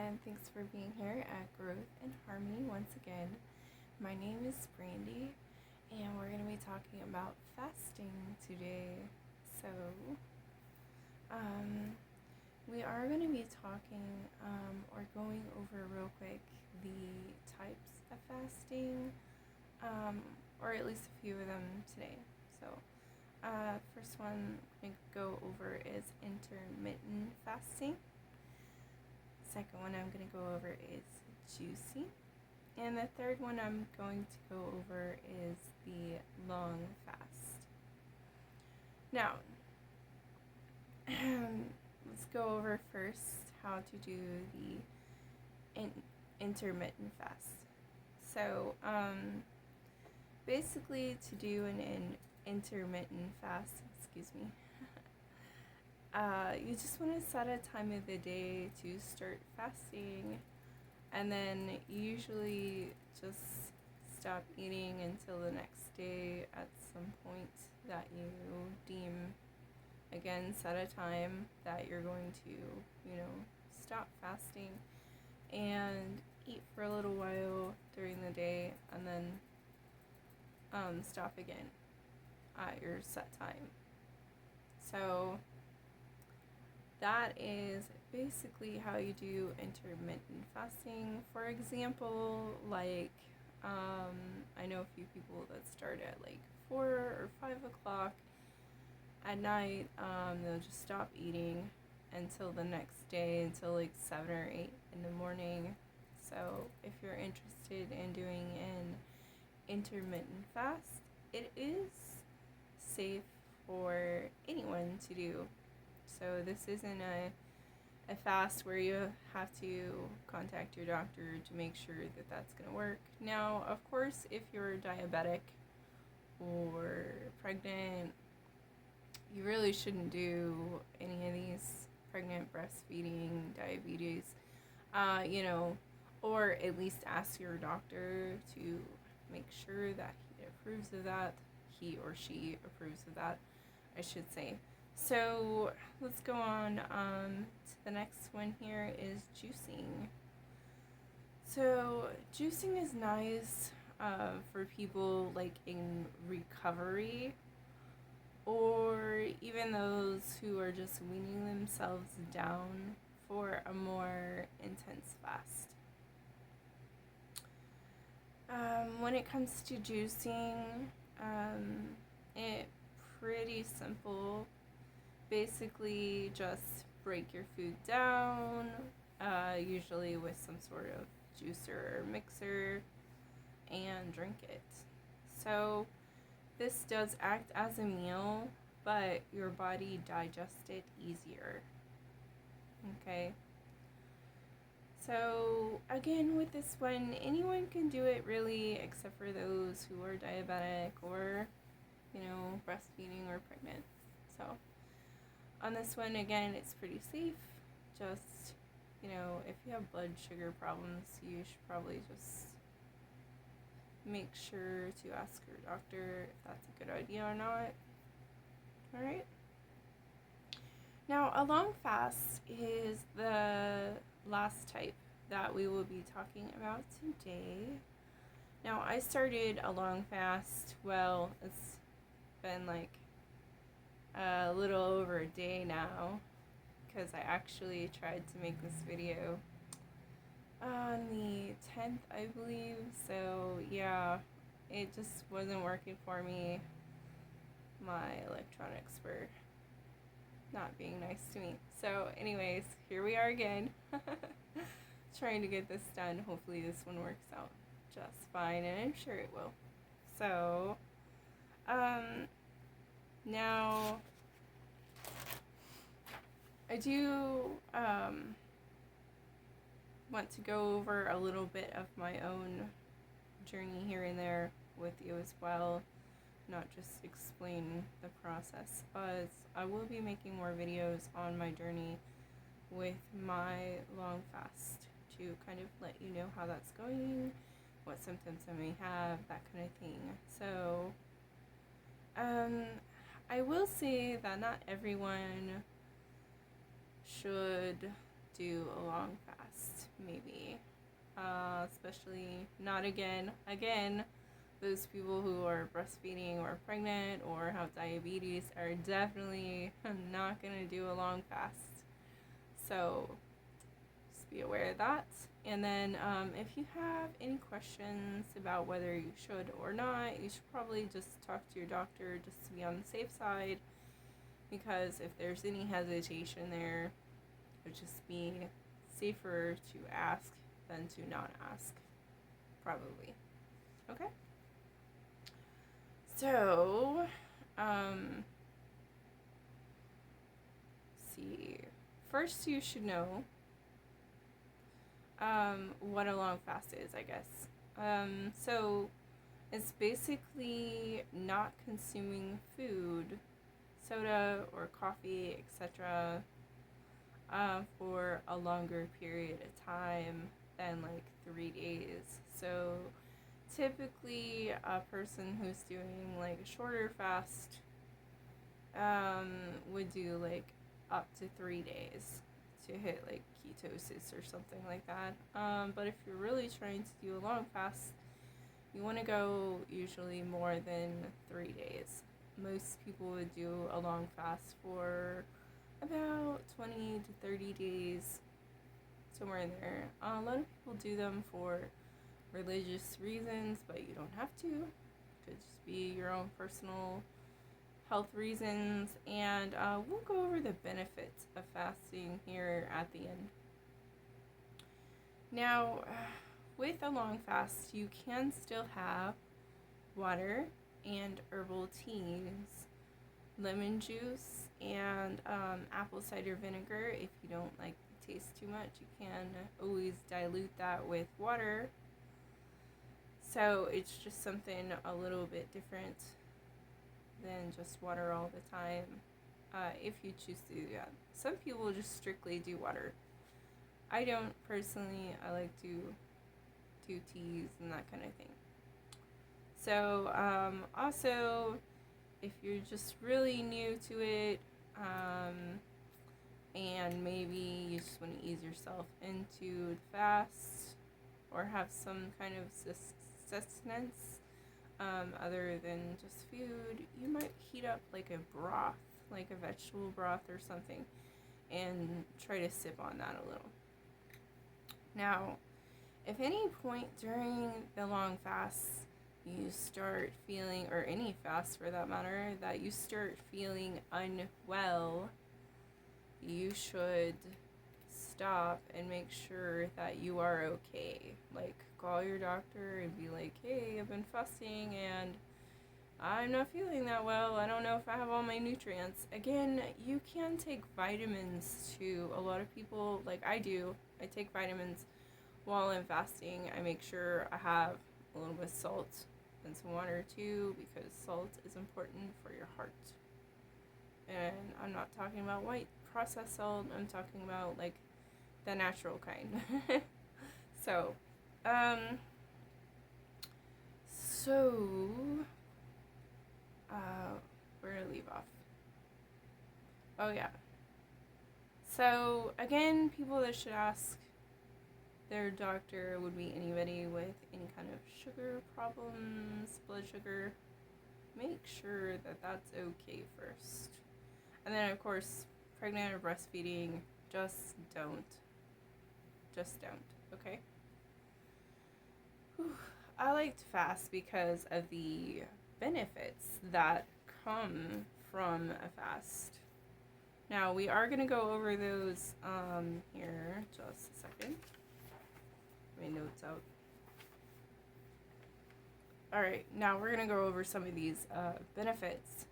and thanks for being here at Growth and Harmony once again. My name is Brandy, and we're going to be talking about fasting today. So, we are going to be talking or going over real quick the types of fasting, or at least a few of them today. So, first one I'm going to go over is intermittent fasting. Second one I'm going to go over is juicing. And the third one I'm going to go over is the long fast. Now, let's go over first how to do the intermittent fast. So, basically to do an intermittent fast, you just want to set a time of the day to start fasting, and then you usually just stop eating until the next day at some point that you deem. Again, set a time that you're going to, stop fasting and eat for a little while during the day, and then stop again at your set time. So that is basically how you do intermittent fasting. For example, like, I know a few people that start at like 4 or 5 o'clock at night. They'll just stop eating until the next day, until like 7 or 8 in the morning. So if you're interested in doing an intermittent fast, it is safe for anyone to do. So this isn't a fast where you have to contact your doctor to make sure that that's going to work. Now, of course, if you're diabetic or pregnant, you really shouldn't do any of these: pregnant, breastfeeding, diabetes, or at least ask your doctor to make sure that he approves of that, he or she approves of that, I should say. So let's go on to the next one. Here is juicing. So juicing is nice for people like in recovery, or even those who are just weaning themselves down for a more intense fast. When it comes to juicing, it's pretty simple. Basically, just break your food down, usually with some sort of juicer or mixer, and drink it. So this does act as a meal, but your body digests it easier. Okay. So again, with this one, anyone can do it really, except for those who are diabetic or, breastfeeding or pregnant. So on this one, again, it's pretty safe. Just, if you have blood sugar problems, you should probably just make sure to ask your doctor if that's a good idea or not. Alright? Now, a long fast is the last type that we will be talking about today. Now, I started a long fast, well, it's been like a little over a day now, because I actually tried to make this video on the 10th, I believe. So yeah, it just wasn't working for me. My electronics were not being nice to me. So anyways, here we are again. Trying to get this done. Hopefully this one works out just fine, and I'm sure it will. So now I do want to go over a little bit of my own journey here and there with you as well, not just explain the process, but I will be making more videos on my journey with my long fast to kind of let you know how that's going, what symptoms I may have, that kind of thing. So I will say that not everyone should do a long fast, maybe. Especially not again, those people who are breastfeeding or pregnant or have diabetes are definitely not going to do a long fast. So just be aware of that. And then if you have any questions about whether you should or not, you should probably just talk to your doctor just to be on the safe side, because if there's any hesitation there, it would just be safer to ask than to not ask, probably. Okay? So, see. First, you should know what a long fast is, I guess. So, it's basically not consuming food, soda or coffee, etc., for a longer period of time than like 3 days. So, typically, a person who's doing like a shorter fast would do like up to 3 days to hit like ketosis or something like that. But if you're really trying to do a long fast, you want to go usually more than 3 days. Most people would do a long fast for about 20 to 30 days, somewhere in there. A lot of people do them for religious reasons, but you don't have to. It could just be your own personal health reasons. And we'll go over the benefits of fasting here at the end. Now, with a long fast, you can still have water and herbal teas, lemon juice, and apple cider vinegar. If you don't like the taste too much, you can always dilute that with water. So it's just something a little bit different than just water all the time, if you choose to do that. Some people just strictly do water. I don't personally. I like to do teas and that kind of thing. So also, if you're just really new to it, and maybe you just want to ease yourself into the fast or have some kind of sustenance other than just food, you might heat up like a broth, like a vegetable broth or something, and try to sip on that a little. Now, if any point during the long fast you start feeling, or any fast for that matter, that you start feeling unwell, you should stop and make sure that you are okay. Like, call your doctor and be like, hey, I've been fasting and I'm not feeling that well. I don't know if I have all my nutrients. Again, you can take vitamins too. A lot of people, like I do, I take vitamins while I'm fasting. I make sure I have a little bit of salt and some water too, because salt is important for your heart. And I'm not talking about white processed salt. I'm talking about like the natural kind. So, where to leave off? Oh yeah. So again, people that should ask their doctor would be anybody with any kind of sugar problems, blood sugar. Make sure that that's okay first. And then of course, pregnant or breastfeeding, just don't. Just don't, okay? Whew. I like to fast because of the benefits that come from a fast. Now, we are going to go over those here, just a second. My notes out. Alright, now we're going to go over some of these benefits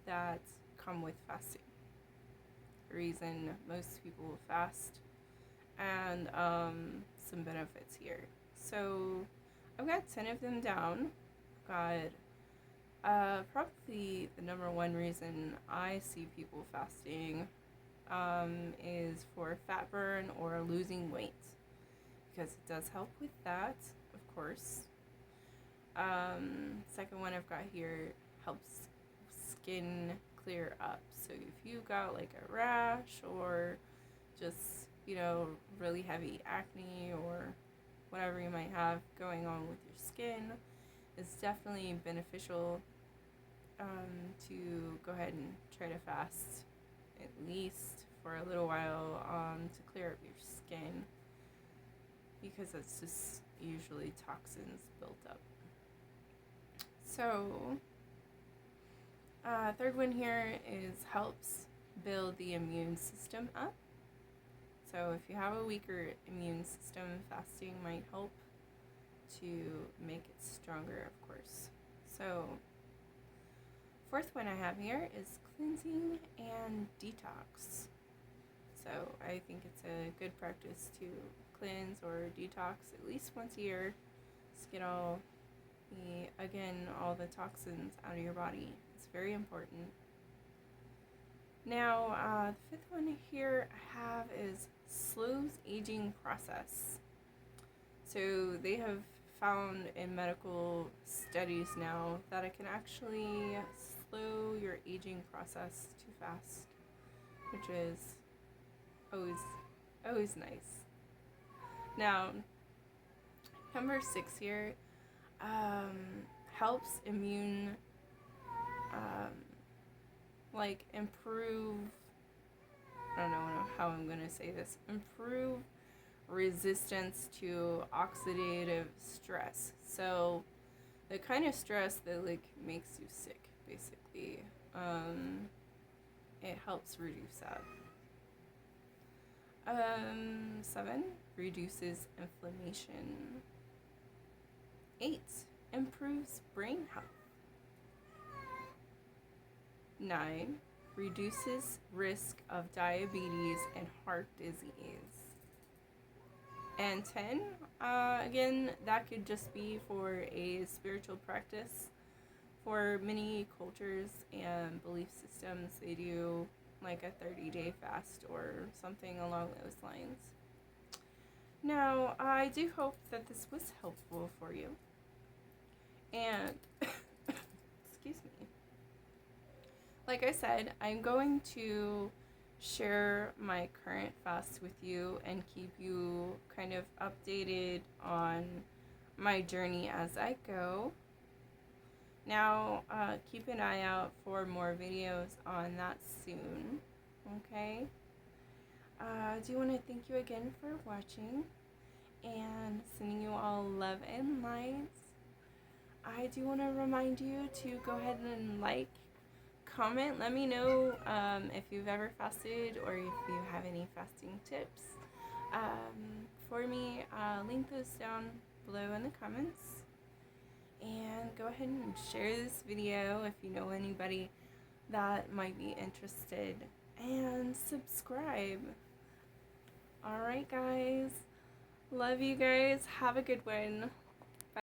that come with fasting. The reason most people fast, and some benefits here. So, I've got 10 of them down. I've got probably the number one reason I see people fasting is for fat burn or losing weight, because it does help with that, of course. Second one I've got here, helps skin clear up. So if you got like a rash or just really heavy acne or whatever you might have going on with your skin, it's definitely beneficial to go ahead and try to fast at least for a little while to clear up your skin, because it's just usually toxins built up. So, third one here is helps build the immune system up. So if you have a weaker immune system, fasting might help to make it stronger, of course. So, fourth one I have here is cleansing and detox. So I think it's a good practice to cleanse or detox at least once a year. Just get all the toxins out of your body. It's very important. Now, the fifth one here I have is slows aging process. So they have found in medical studies now that it can actually slow your aging process too fast, which is always nice. Now, number 6 here helps immune improve, I don't know how I'm going to say this, improve resistance to oxidative stress. So the kind of stress that makes you sick, basically. It helps reduce that. 7, reduces inflammation. 8, improves brain health. 9, reduces risk of diabetes and heart disease. And 10, again, that could just be for a spiritual practice. For many cultures and belief systems, they do like a 30-day fast or something along those lines. Now, I do hope that this was helpful for you. And, excuse me. Like I said, I'm going to share my current fast with you and keep you kind of updated on my journey as I go. Now, keep an eye out for more videos on that soon, okay? I do want to thank you again for watching and sending you all love and light. I do want to remind you to go ahead and comment, let me know if you've ever fasted or if you have any fasting tips for me. Link those down below in the comments, and go ahead and share this video if you know anybody that might be interested, and subscribe. Alright guys, love you guys, have a good one.